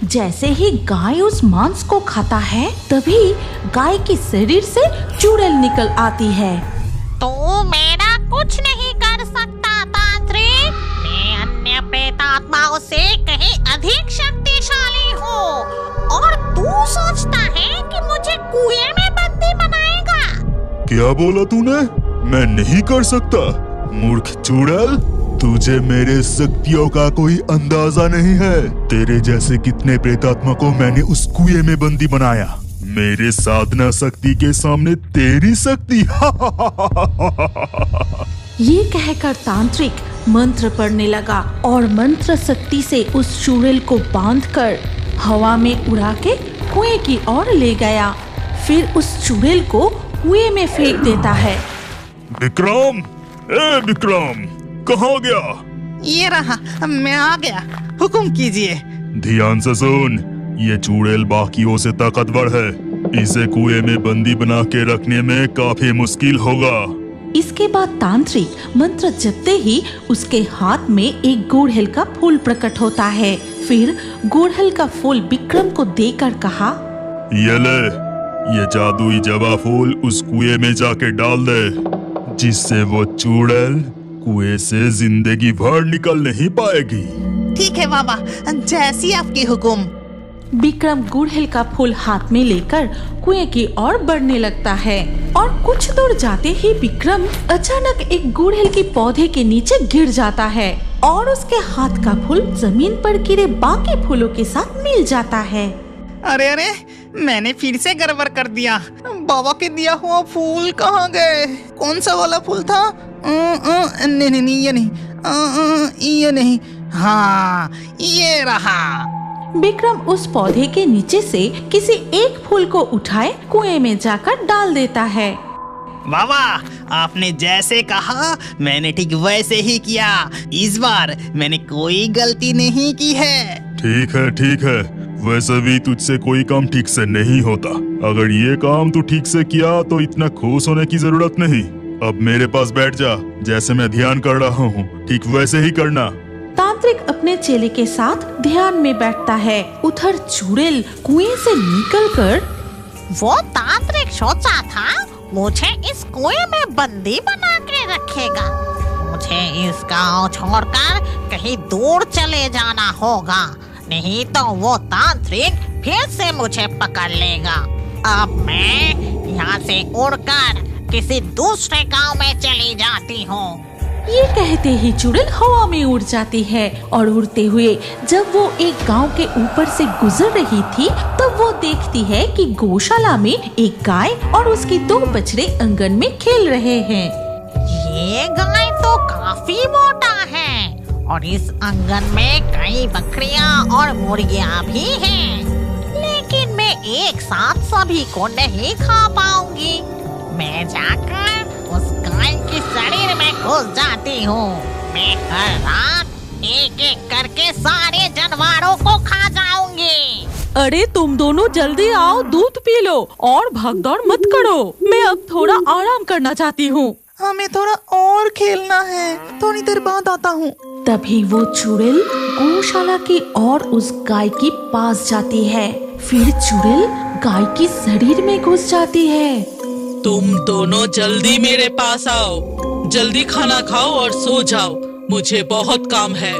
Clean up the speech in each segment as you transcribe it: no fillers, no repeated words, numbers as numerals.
जैसे ही गाय उस मांस को खाता है तभी गाय के शरीर से चुड़ैल निकल आती है। तू मेरा कुछ नहीं कर सकता तांत्रिक। मैं अन्य प्रेतात्माओं से कहीं अधिक शक्तिशाली हूँ और तू सोचता है कि मुझे कुएं में बंदी बनाएगा। क्या बोला तूने? मैं नहीं कर सकता। मूर्ख चुड़ैल, तुझे मेरे शक्तियों का कोई अंदाजा नहीं है। तेरे जैसे कितने प्रेतात्मा को मैंने उस कुएं में बंदी बनाया। मेरे साधना शक्ति के सामने तेरी शक्ति। ये कहकर तांत्रिक मंत्र पढ़ने लगा और मंत्र शक्ति से उस चुड़ैल को बांधकर हवा में उड़ा के कुएं की ओर ले गया। फिर उस चुड़ैल को कुएं में फेंक देता है। विक्रम, ए विक्रम, कहाँ गया? ये रहा, मैं आ गया। हुक्म कीजिए। ध्यान से सुन, ये चुड़ैल बाकियों से ताकतवर है। इसे कुएं में बंदी बना के रखने में काफी मुश्किल होगा। इसके बाद तांत्रिक मंत्र जपते ही उसके हाथ में एक गुड़हल का फूल प्रकट होता है। फिर गुड़हल का फूल विक्रम को देकर कहा, ये ले, ये जादुई जवा फूल उस कुएं में जाके डाल दे, जिससे वो चुड़ैल कुएं से जिंदगी भर निकल नहीं पाएगी। ठीक है बाबा, जैसी आपकी हुक्म। विक्रम गुड़हल का फूल हाथ में लेकर कुएं की ओर बढ़ने लगता है और कुछ दूर जाते ही विक्रम अचानक एक गुड़हल के पौधे के नीचे गिर जाता है और उसके हाथ का फूल जमीन पर गिरे बाकी फूलों के साथ मिल जाता है। अरे अरे, मैंने फिर से गड़बड़ कर दिया। बाबा के दिया हुआ फूल कहाँ गए? कौन सा वाला फूल था? नहीं नहीं, ये नहीं, ये नहीं, हाँ ये रहा। विक्रम उस पौधे के नीचे से किसी एक फूल को उठाए कुएं में जाकर डाल देता है। बाबा, आपने जैसे कहा मैंने ठीक वैसे ही किया। इस बार मैंने कोई गलती नहीं की है। ठीक है, ठीक है। वैसे भी तुझसे कोई काम ठीक से नहीं होता। अगर ये काम तू ठीक से किया तो इतना खुश होने की जरूरत नहीं। अब मेरे पास बैठ जा, जैसे मैं ध्यान कर रहा हूँ ठीक वैसे ही करना। तांत्रिक अपने चेले के साथ ध्यान में बैठता है। उधर चुड़ैल कुएं से निकलकर, वो तांत्रिक सोचा था मुझे इस कुएं में बंदी बना के रखेगा। मुझे इस गांव छोड़कर कहीं दूर चले जाना होगा, नहीं तो वो तांत्रिक फिर से मुझे पकड़ लेगा। अब मैं यहाँ से उड़कर किसी दूसरे गांव में चली जाती हूँ। ये कहते ही चुड़ैल हवा में उड़ जाती है और उड़ते हुए जब वो एक गांव के ऊपर से गुजर रही थी तब वो देखती है कि गौशाला में एक गाय और उसके 2 बछड़े आंगन में खेल रहे हैं। ये गाय तो काफी मोटा है और इस आंगन में कई बकरियां और मुर्गियां भी हैं, लेकिन मैं एक साथ सभी को नहीं खा पाऊंगी। मैं जाकर उस गाय के शरीर में घुस जाती हूँ। मैं हर रात एक एक करके सारे जानवरों को खा जाऊंगी। अरे तुम दोनों जल्दी आओ, दूध पी लो और भागदौड़ मत करो। मैं अब थोड़ा आराम करना चाहती हूँ। हमें थोड़ा और खेलना है, थोड़ी देर बाद आता हूँ। तभी वो चुड़ैल गौशाला की ओर उस गाय के पास जाती है। फिर चुड़ैल गाय के शरीर में घुस जाती है। तुम दोनों जल्दी मेरे पास आओ, जल्दी खाना खाओ और सो जाओ, मुझे बहुत काम है।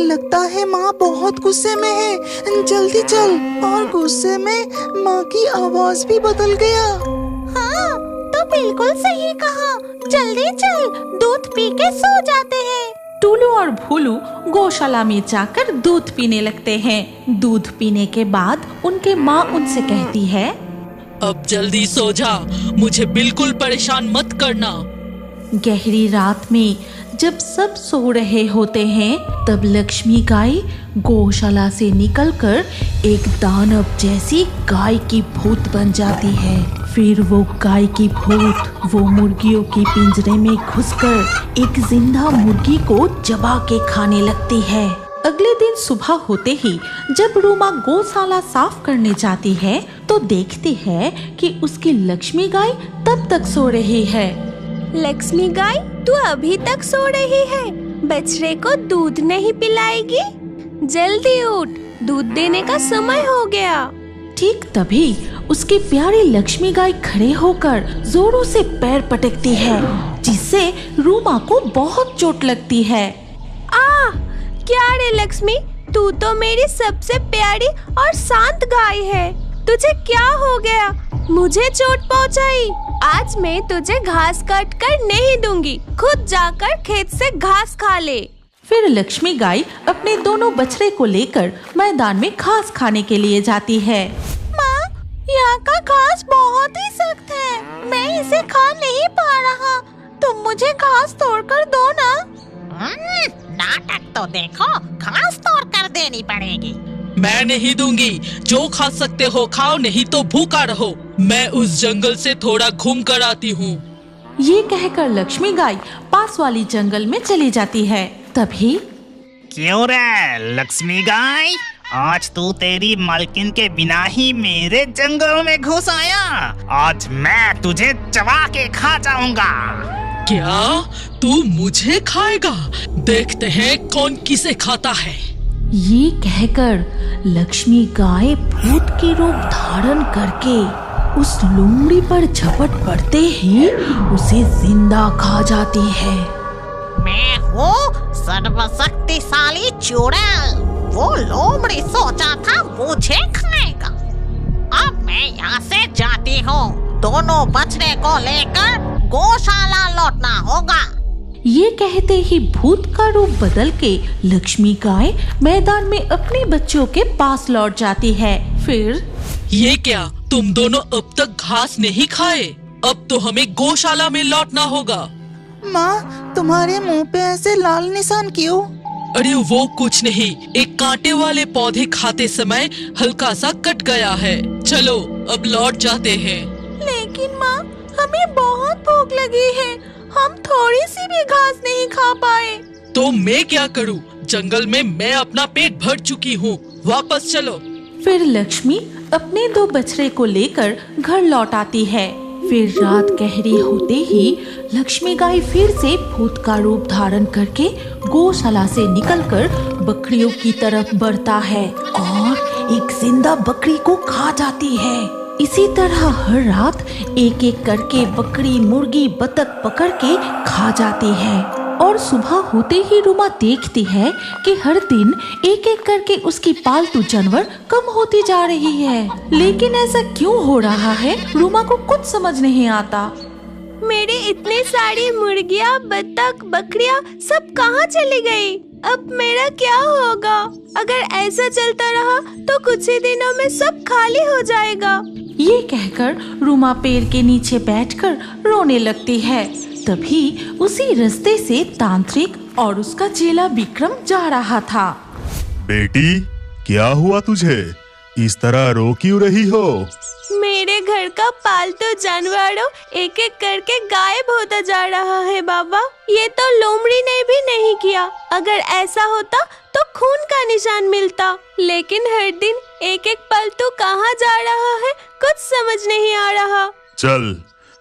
लगता है माँ बहुत गुस्से में है, जल्दी चल। और गुस्से में माँ की आवाज भी बदल गया। हाँ, तो बिल्कुल सही कहा। जल्दी चल, दूध पी के सो जाते हैं। टुलू और भोलू गौशाला में जाकर दूध पीने लगते हैं। दूध पीने के बाद उनके माँ उनसे कहती है, अब जल्दी सो जा, मुझे बिल्कुल परेशान मत करना। गहरी रात में जब सब सो रहे होते हैं तब लक्ष्मी गाय गौशाला से निकलकर एक दानव जैसी गाय की भूत बन जाती है। फिर वो गाय की भूत वो मुर्गियों के पिंजरे में घुसकर एक जिंदा मुर्गी को चबा के खाने लगती है। अगले दिन सुबह होते ही जब रूमा गौशाला साफ करने जाती है तो देखती है कि उसकी लक्ष्मी गाय तब तक सो रही है। लक्ष्मी गाय, तू अभी तक सो रही है? बछड़े को दूध नहीं पिलाएगी? जल्दी उठ, दूध देने का समय हो गया। ठीक तभी उसकी प्यारी लक्ष्मी गाय खड़े होकर जोरों से पैर पटकती है, जिससे रूमा को बहुत चोट लगती है। क्या रे लक्ष्मी, तू तो मेरी सबसे प्यारी और शांत गाय है, तुझे क्या हो गया? मुझे चोट पहुंचाई। आज मैं तुझे घास काट कर नहीं दूंगी, खुद जाकर खेत से घास खा ले। फिर लक्ष्मी गाय अपने दोनों बछड़े को लेकर मैदान में घास खाने के लिए जाती है। माँ, यहाँ का घास बहुत ही सख्त है, मैं इसे खा नहीं पा रहा, तुम मुझे घास तोड़कर दो ना। नाटक तो देखो, घास तोड़ कर देनी पड़ेगी। मैं नहीं दूंगी, जो खा सकते हो खाओ, नहीं तो भूखा रहो। मैं उस जंगल से थोड़ा घूम कर आती हूँ। ये कहकर लक्ष्मी गाय पास वाली जंगल में चली जाती है। तभी क्यों रे लक्ष्मी गाय, आज तू तेरी मालकिन के बिना ही मेरे जंगल में घुस आया। आज मैं तुझे चबा के खा जाऊंगा। क्या तू मुझे खाएगा? देखते हैं कौन किसे खाता है। ये कहकर लक्ष्मी गाय भूत के रूप धारण करके उस लोमड़ी पर झपट पड़ते ही उसे जिंदा खा जाती है। मैं हूँ सर्वशक्तिशाली चुड़ैल, वो लोमड़ी सोचा था मुझे खाएगा। अब मैं यहाँ से जाती हूँ, दोनों बछड़े को लेकर गौशाला लौटना होगा। ये कहते ही भूत का रूप बदल के लक्ष्मी गाय मैदान में अपने बच्चों के पास लौट जाती है। फिर ये क्या, तुम दोनों अब तक घास नहीं खाए? अब तो हमें गौशाला में लौटना होगा। माँ, तुम्हारे मुंह पे ऐसे लाल निशान क्यों? अरे वो कुछ नहीं, एक कांटे वाले पौधे खाते समय हल्का सा कट गया है। चलो अब लौट जाते हैं। लेकिन माँ, हमें बहुत भूख लगी है, हम थोड़ी सी भी घास नहीं खा पाए। तो मैं क्या करूं? जंगल में मैं अपना पेट भर चुकी हूँ, वापस चलो। फिर लक्ष्मी अपने दो बछड़े को लेकर घर लौट आती है। फिर रात गहरी होते ही लक्ष्मी गाय फिर से भूत का रूप धारण करके गौशाला से निकलकर बकरियों की तरफ बढ़ता है और एक जिंदा बकरी को खा जाती है। इसी तरह हर रात एक एक करके बकरी, मुर्गी, बतख पकड़ के खा जाती है और सुबह होते ही रूमा देखती है कि हर दिन एक एक करके उसकी पालतू जानवर कम होती जा रही है। लेकिन ऐसा क्यों हो रहा है, रूमा को कुछ समझ नहीं आता। मेरे इतने सारी मुर्गियाँ, बतख, बकरियाँ सब कहाँ चली गई? अब मेरा क्या होगा? अगर ऐसा चलता रहा तो कुछ ही दिनों में सब खाली हो जाएगा। ये कहकर रूमा पेड़ के नीचे बैठकर रोने लगती है। तभी उसी रास्ते से तांत्रिक और उसका चेला विक्रम जा रहा था। बेटी, क्या हुआ तुझे? इस तरह रो क्यों रही हो? मेरे घर का पालतू जानवरों एक एक करके गायब होता जा रहा है बाबा। ये तो लोमड़ी ने भी नहीं किया। अगर ऐसा होता तो खून का निशान मिलता, लेकिन हर दिन एक एक पालतू कहाँ जा रहा है कुछ समझ नहीं आ रहा। चल,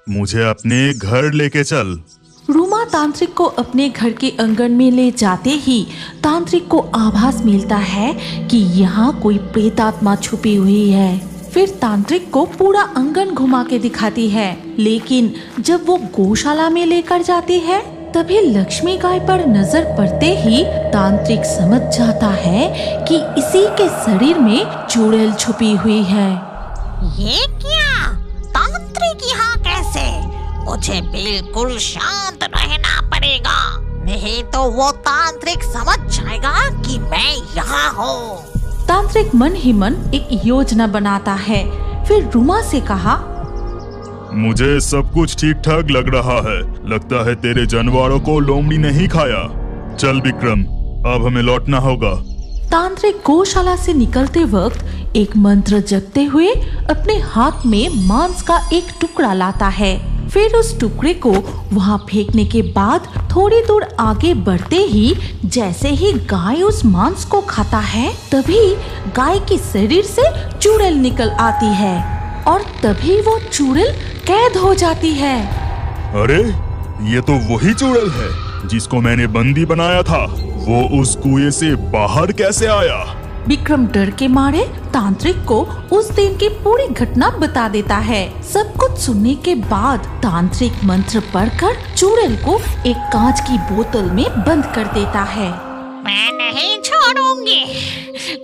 मुझे अपने घर लेके चल। रूमा तांत्रिक को अपने घर के आंगन में ले जाते ही तांत्रिक को आभास मिलता है कि यहाँ कोई प्रेतात्मा छुपी हुई है। फिर तांत्रिक को पूरा आंगन घुमा के दिखाती है, लेकिन जब वो गौशाला में लेकर जाती है तभी लक्ष्मी गाय पर नजर पड़ते ही तांत्रिक समझ जाता है कि इसी के शरीर में चुड़ैल छुपी हुई है। ये क्या? तांत्रिक यहाँ कैसे? मुझे बिल्कुल शांत रहना पड़ेगा, नहीं तो वो तांत्रिक समझ जाएगा कि मैं यहाँ हूँ। तांत्रिक मन ही मन एक योजना बनाता है। फिर रूमा से कहा, मुझे सब कुछ ठीक ठाक लग रहा है। लगता है तेरे जानवरों को लोमड़ी नहीं खाया। चल विक्रम, अब हमें लौटना होगा। तांत्रिक गौशाला से निकलते वक्त एक मंत्र जपते हुए अपने हाथ में मांस का एक टुकड़ा लाता है। फिर उस टुकड़े को वहाँ फेंकने के बाद थोड़ी दूर आगे बढ़ते ही जैसे ही गाय उस मांस को खाता है तभी गाय के शरीर से चुड़ैल निकल आती है और तभी वो चुड़ैल कैद हो जाती है। अरे, ये तो वही चुड़ैल है जिसको मैंने बंदी बनाया था। वो उस कुएं से बाहर कैसे आया? विक्रम डर के मारे तांत्रिक को उस दिन की पूरी घटना बता देता है। सब कुछ सुनने के बाद तांत्रिक मंत्र पढ़कर चुड़ैल को एक कांच की बोतल में बंद कर देता है। मैं नहीं छोड़ूंगी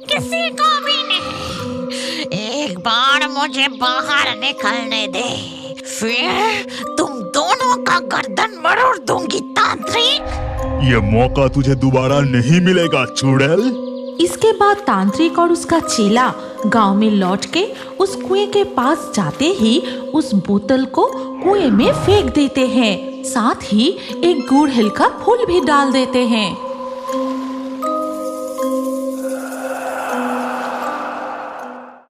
किसी को भी नहीं। एक बार मुझे बाहर निकलने दे, फिर तुम दोनों का गर्दन मरोड़ दूंगी तांत्रिक। ये मौका तुझे दोबारा नहीं मिलेगा चुड़ैल। इसके बाद तांत्रिक और उसका चेला गांव में लौट के उस कुएं के पास जाते ही उस बोतल को कुएं में फेंक देते हैं। साथ ही एक गुड़हल का फूल भी डाल देते हैं।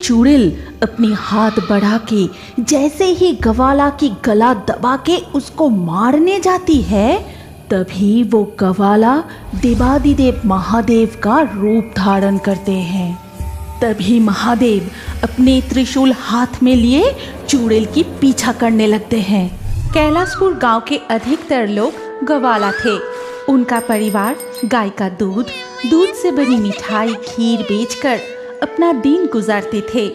चुड़ैल अपनी हाथ बढ़ा के जैसे ही गवाला की गला दबा के उसको मारने जाती है, तभी वो गवाला देवादिदेव महादेव का रूप धारण करते हैं। तभी महादेव अपने त्रिशूल हाथ में लिए चुड़ैल की पीछा करने लगते हैं। कैलाशपुर गांव के अधिकतर लोग गवाला थे। उनका परिवार गाय का दूध, दूध से बनी मिठाई, खीर बेचकर अपना दिन गुजारते थे।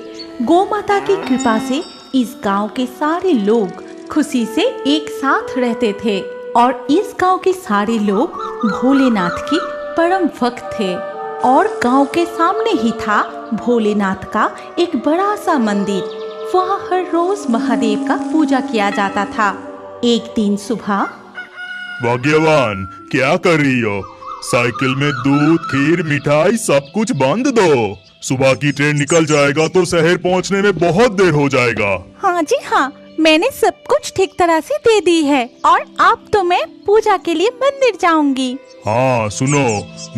गौ माता की कृपा से इस गांव के सारे लोग खुशी से एक साथ रहते थे और इस गांव के सारे लोग भोलेनाथ की परम भक्त थे। और गांव के सामने ही था भोलेनाथ का एक बड़ा सा मंदिर। वहाँ हर रोज महादेव का पूजा किया जाता था। एक दिन सुबह, भाग्यवान क्या कर रही हो? साइकिल में दूध, खीर, मिठाई सब कुछ बांध दो। सुबह की ट्रेन निकल जाएगा तो शहर पहुंचने में बहुत देर हो जाएगा। हाँ जी हाँ, मैंने सब कुछ ठीक तरह से दे दी है और अब तो मैं पूजा के लिए मंदिर जाऊंगी। हाँ सुनो,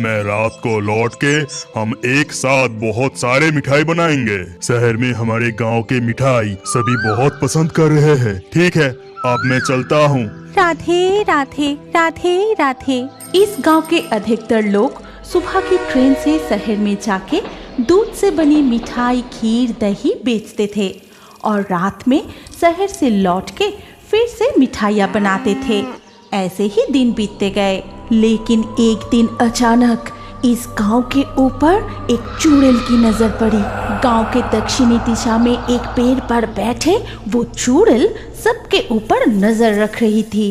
मैं रात को लौट के हम एक साथ बहुत सारे मिठाई बनाएंगे। शहर में हमारे गांव के मिठाई सभी बहुत पसंद कर रहे हैं। ठीक है, अब मैं चलता हूँ। राधे राधे राधे राधे। इस गांव के अधिकतर लोग सुबह की ट्रेन से शहर में जाके दूध से बनी मिठाई, खीर, दही बेचते थे और रात में शहर से लौट के फिर से मिठाइयाँ बनाते थे। ऐसे ही दिन बीतते गए, लेकिन एक दिन अचानक इस गांव के ऊपर एक चुड़ैल की नजर पड़ी। गांव के दक्षिणी दिशा में एक पेड़ पर बैठे वो चुड़ैल सबके ऊपर नजर रख रही थी।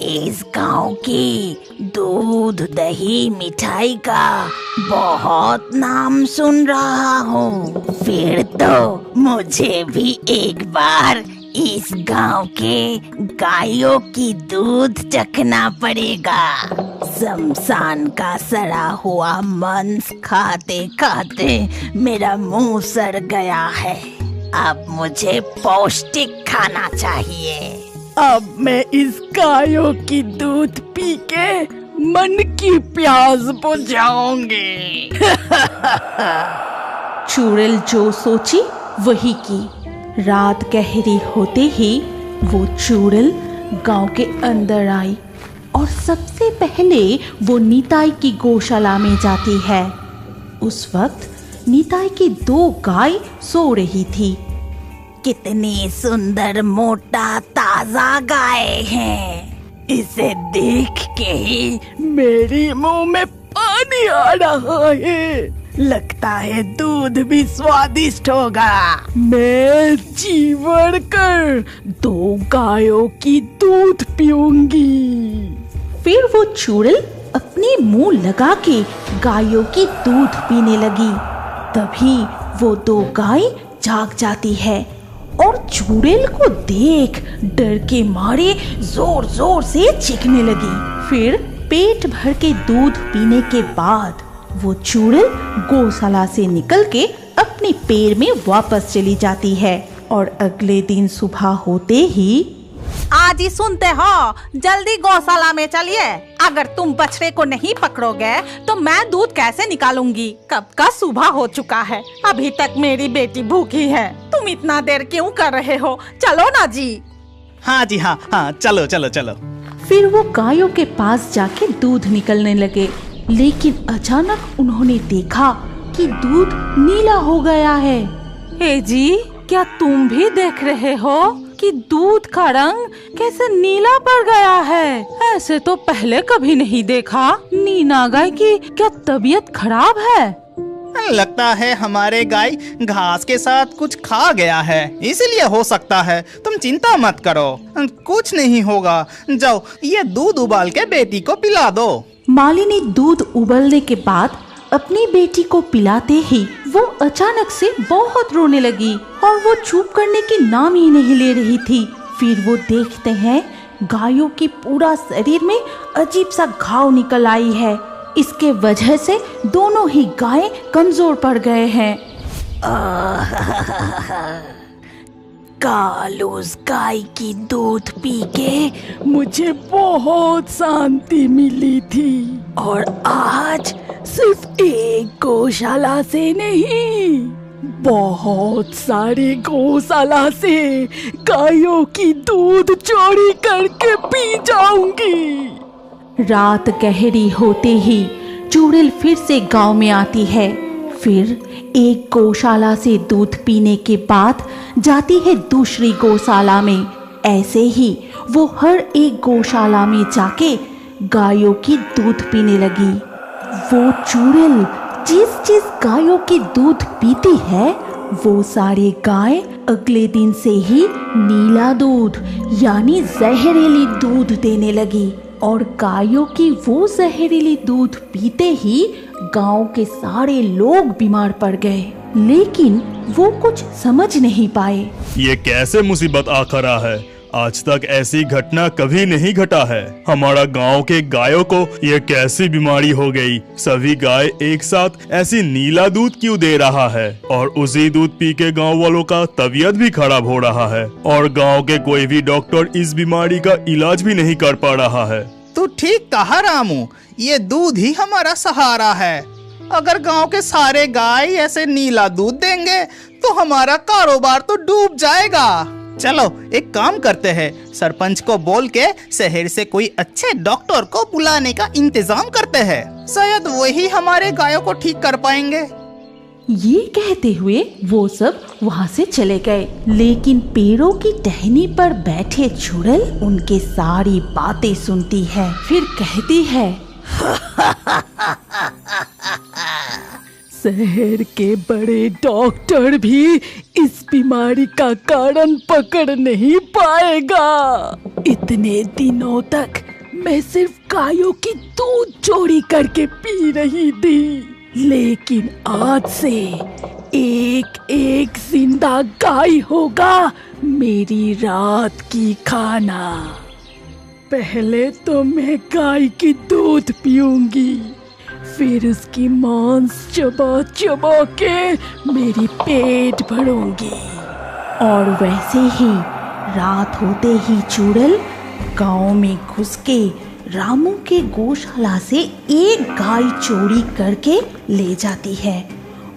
इस गांव की दूध, दही, मिठाई का बहुत नाम सुन रहा हूँ। फिर तो मुझे भी एक बार इस गांव के गायों की दूध चखना पड़ेगा। शमशान का सड़ा हुआ मांस खाते खाते मेरा मुंह सड़ गया है। अब मुझे पौष्टिक खाना चाहिए। अब मैं इस गायों की दूध पी के मन की प्यास बुझाऊंगी। चुड़ैल जो सोची वही की। रात गहरी होते ही वो चुड़ैल गांव के अंदर आई और सबसे पहले वो निताई की गौशाला में जाती है। उस वक्त निताई की 2 गाय सो रही थी। कितनी सुंदर मोटा ताजा गाय हैं। इसे देख के ही मेरी मुंह में पानी आ रहा है। लगता है दूध भी स्वादिष्ट होगा। मैं जी भर कर 2 गायों की दूध पीऊंगी। फिर वो चुड़ैल अपनी मुंह लगा के गायों की दूध पीने लगी। तभी वो 2 गाय जाग जाती है और चुड़ैल को देख डर के मारे जोर जोर से चीखने लगी। फिर पेट भर के दूध पीने के बाद वो चुड़ैल गौशाला से निकल के अपने पेड़ में वापस चली जाती है। और अगले दिन सुबह होते ही, आज ही सुनते हो, जल्दी गौशाला में चलिए। अगर तुम बछड़े को नहीं पकड़ोगे तो मैं दूध कैसे निकालूंगी? कब का सुबह हो चुका है, अभी तक मेरी बेटी भूखी है। तुम इतना देर क्यों कर रहे हो? चलो ना जी। हाँ जी हाँ, चलो चलो चलो। फिर वो गायों के पास जाके दूध निकलने लगे, लेकिन अचानक उन्होंने देखा कि दूध नीला हो गया है। हे जी, क्या तुम भी देख रहे हो कि दूध का रंग कैसे नीला पड़ गया है? ऐसे तो पहले कभी नहीं देखा। नीना गाय की क्या तबीयत खराब है? लगता है हमारे गाय घास के साथ कुछ खा गया है, इसलिए हो सकता है। तुम चिंता मत करो, कुछ नहीं होगा। जाओ ये दूध उबाल के बेटी को पिला दो। मालिनी दूध उबलने के बाद अपनी बेटी को पिलाते ही वो अचानक से बहुत रोने लगी और वो चुप करने की नाम ही नहीं ले रही थी। फिर वो देखते हैं गायों की पूरा शरीर में अजीब सा घाव निकल आई है। इसके वजह से दोनों ही गायें कमजोर पड़ गए हैं। कल उस गाय की दूध पी के मुझे बहुत शांति मिली थी और आज सिर्फ एक गौशाला से नहीं, बहुत सारे गौशाला से गायों की दूध चोरी करके पी जाऊंगी। रात गहरी होते ही चुड़ैल फिर से गांव में आती है। फिर एक गौशाला से दूध पीने के बाद जाती है दूसरी गौशाला में। ऐसे ही वो हर एक गौशाला में जाके गायों की दूध पीने लगी। वो चुड़ैल जिस गायों की दूध पीती है वो सारे गाय अगले दिन से ही नीला दूध यानी जहरीली दूध देने लगी और गायों की वो जहरीली दूध पीते ही गांव के सारे लोग बीमार पड़ गए, लेकिन वो कुछ समझ नहीं पाए। ये कैसे मुसीबत आ खड़ा है? आज तक ऐसी घटना कभी नहीं घटा है। हमारा गांव के गायों को ये कैसी बीमारी हो गई? सभी गाय एक साथ ऐसी नीला दूध क्यों दे रहा है? और उसी दूध पी के गाँव वालों का तबीयत भी खराब हो रहा है और गांव के कोई भी डॉक्टर इस बीमारी का इलाज भी नहीं कर पा रहा है। तू ठीक कहा रामू, ये दूध ही हमारा सहारा है। अगर गांव के सारे गाय ऐसे नीला दूध देंगे तो हमारा कारोबार तो डूब जाएगा। चलो एक काम करते हैं, सरपंच को बोल के शहर से कोई अच्छे डॉक्टर को बुलाने का इंतजाम करते हैं। शायद वही हमारे गायों को ठीक कर पाएंगे। ये कहते हुए वो सब वहाँ से चले गए, लेकिन पेड़ों की टहनी पर बैठे चुड़ैल उनके सारी बातें सुनती है। फिर कहती है, शहर के बड़े डॉक्टर भी इस बीमारी का कारण पकड़ नहीं पाएगा। इतने दिनों तक मैं सिर्फ गायों की दूध चोरी करके पी रही थी, लेकिन आज से एक जिंदा गाय होगा मेरी रात की खाना। पहले तो मैं गाय की दूध पीऊंगी, फिर उसकी मांस चबा चबा के मेरी पेट भरूंगी। और वैसे ही रात होते ही चुड़ैल गांव में घुस के रामू के गौशाला से एक गाय चोरी करके ले जाती है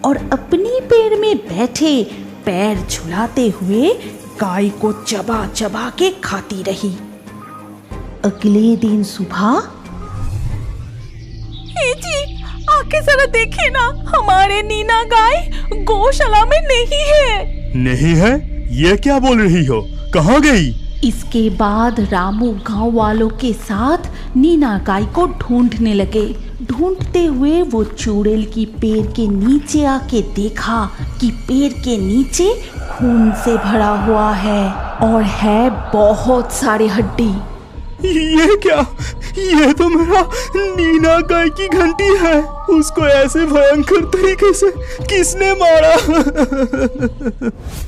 और अपनी पेड़ में बैठे पैर झुलाते हुए गाय को चबा चबा के खाती रही। अगले दिन सुबह, जी आके जरा देखिए ना, हमारे नीना गाय गौशाला में नहीं है। नहीं है? ये क्या बोल रही हो? कहाँ गई? इसके बाद रामू गांव वालों के साथ नीना गाय को ढूंढने लगे। ढूंढते हुए वो चुड़ैल की पेड़ के नीचे आके देखा कि पेड़ के नीचे खून से भरा हुआ है और है बहुत सारे हड्डी। ये क्या? ये तो मेरा नीना गाय की घंटी है। उसको ऐसे भयंकर तरीके से किसने मारा?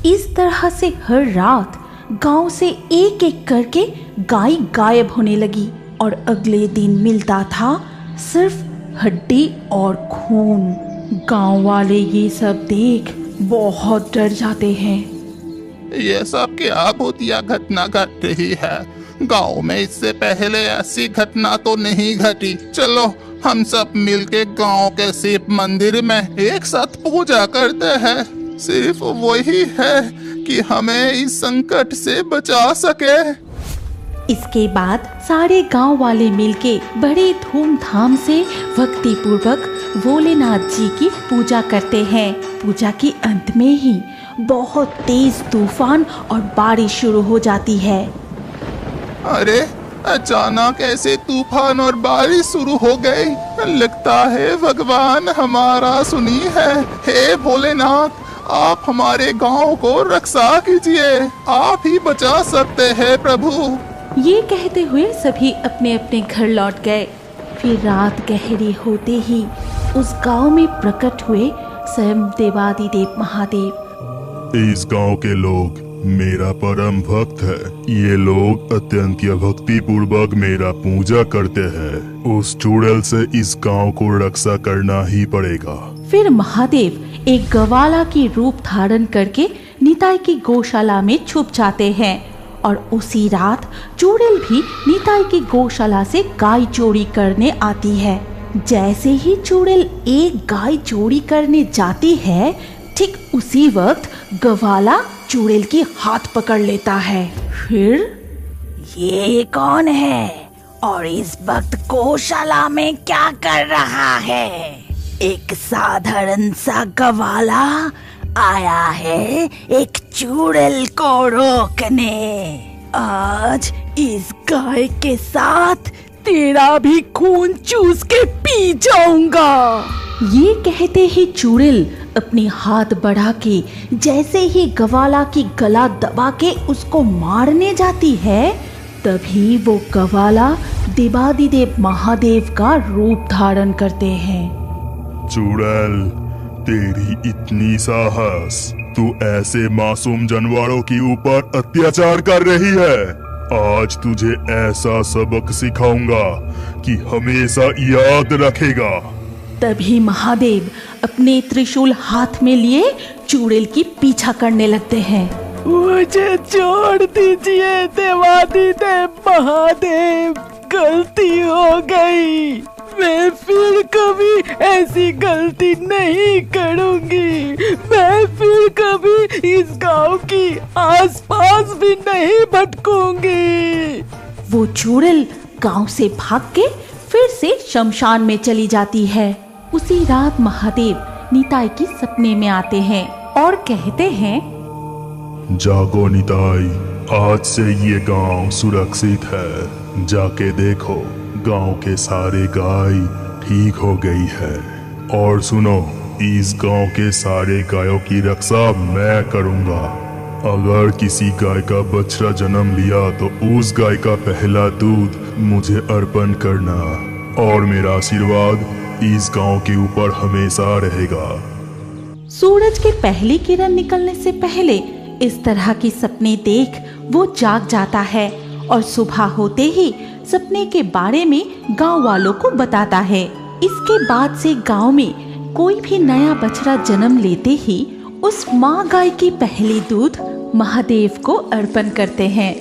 इस तरह से हर रात गांव से एक एक करके गाय गायब होने लगी और अगले दिन मिलता था सिर्फ हड्डी और खून। गांव वाले ये सब देख बहुत डर जाते हैं। ये सब क्या भूतिया घटना घट रही है? गांव में इससे पहले ऐसी घटना तो नहीं घटी। चलो हम सब मिलके गांव के शिव मंदिर में एक साथ पूजा करते हैं। सिर्फ वही है कि हमें इस संकट से बचा सके। इसके बाद सारे गांव वाले मिलके बड़े धूमधाम से भक्ति पूर्वक भोलेनाथ जी की पूजा करते हैं। पूजा के अंत में ही बहुत तेज तूफान और बारिश शुरू हो जाती है। अरे अचानक ऐसे तूफान और बारिश शुरू हो गई। लगता है भगवान हमारा सुनी है। हे भोलेनाथ, आप हमारे गांव को रक्षा कीजिए, आप ही बचा सकते हैं प्रभु। ये कहते हुए सभी अपने अपने घर लौट गए। फिर रात गहरी होते ही उस गांव में प्रकट हुए स्वयं देवादिदेव महादेव। इस गांव के लोग मेरा परम भक्त है। ये लोग अत्यंत भक्ति पूर्वक मेरा पूजा करते हैं। उस चुड़ैल से इस गांव को रक्षा करना ही पड़ेगा। फिर महादेव एक गवाला की रूप धारण करके निताई की गौशाला में छुप जाते हैं और उसी रात चुड़ैल भी निताई की गौशाला से गाय चोरी करने आती है। जैसे ही चुड़ैल एक गाय चोरी करने जाती है, ठीक उसी वक्त गवाला चुड़ैल की हाथ पकड़ लेता है। फिर ये कौन है और इस वक्त गौशाला में क्या कर रहा है? एक साधारण सा गवाला आया है एक चुड़ैल को रोकने। आज इस गाय के साथ तेरा भी खून चूस के पी जाऊंगा। ये कहते ही चुड़ैल अपनी हाथ बढ़ा के जैसे ही गवाला की गला दबा के उसको मारने जाती है, तभी वो गवाला देवादिदेव महादेव का रूप धारण करते हैं। चुड़ैल, तेरी इतनी साहस, तू ऐसे मासूम जानवरों के ऊपर अत्याचार कर रही है। आज तुझे ऐसा सबक सिखाऊंगा कि हमेशा याद रखेगा। तभी महादेव अपने त्रिशूल हाथ में लिए चुड़ैल की पीछा करने लगते हैं। मुझे छोड़ दीजिए देवादिदेव महादेव, गलती हो गई। मैं फिर कभी ऐसी गलती नहीं करूंगी। मैं फिर कभी इस गांव की आसपास भी नहीं भटकूंगी। वो चुड़ैल गांव से भाग के फिर से शमशान में चली जाती है। उसी रात महादेव निताई की सपने में आते हैं और कहते हैं, जागो निताई, आज से ये गांव सुरक्षित है। जाके देखो, गांव के सारे गाय ठीक हो गई है। और सुनो, इस गांव के सारे गायों की रक्षा मैं करूंगा। अगर किसी गाय का बछड़ा जन्म लिया तो उस गाय का पहला दूध मुझे अर्पण करना और मेरा आशीर्वाद इस गांव के ऊपर हमेशा रहेगा। सूरज की पहली किरण निकलने से पहले इस तरह की सपने देख वो जाग जाता है और सुबह होते ही सपने के बारे में गांव वालों को बताता है। इसके बाद से गांव में कोई भी नया बछड़ा जन्म लेते ही उस माँ गाय की पहली दूध महादेव को अर्पण करते हैं।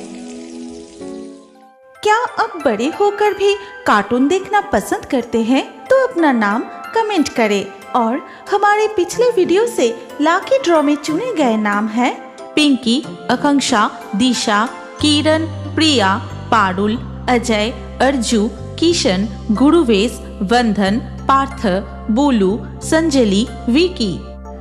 क्या अब बड़े होकर भी कार्टून देखना पसंद करते हैं? तो अपना नाम कमेंट करें और हमारे पिछले वीडियो से लाकी ड्रॉ में चुने गए नाम हैं पिंकी, आकांक्षा, दिशा, किरण, प्रिया, पारुल, अजय, अर्जू, किशन, गुरुवेश, वंदन, पार्थ, बोलू, संजली, विकी।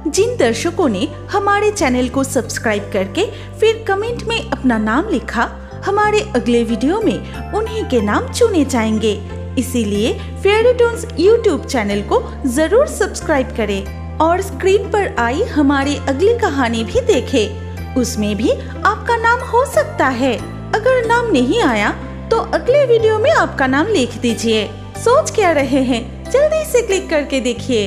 जिन दर्शकों ने हमारे चैनल को सब्सक्राइब करके फिर कमेंट में अपना नाम लिखा, हमारे अगले वीडियो में उन्हीं के नाम चुने जाएंगे। इसीलिए फेयरी टून्स यूट्यूब चैनल को जरूर सब्सक्राइब करें और स्क्रीन पर आई हमारी अगली कहानी भी देखें। उसमें भी आपका नाम हो सकता है। अगर नाम नहीं आया तो अगले वीडियो में आपका नाम लिख दीजिए। सोच क्या रहे हैं? जल्दी से क्लिक करके देखिए।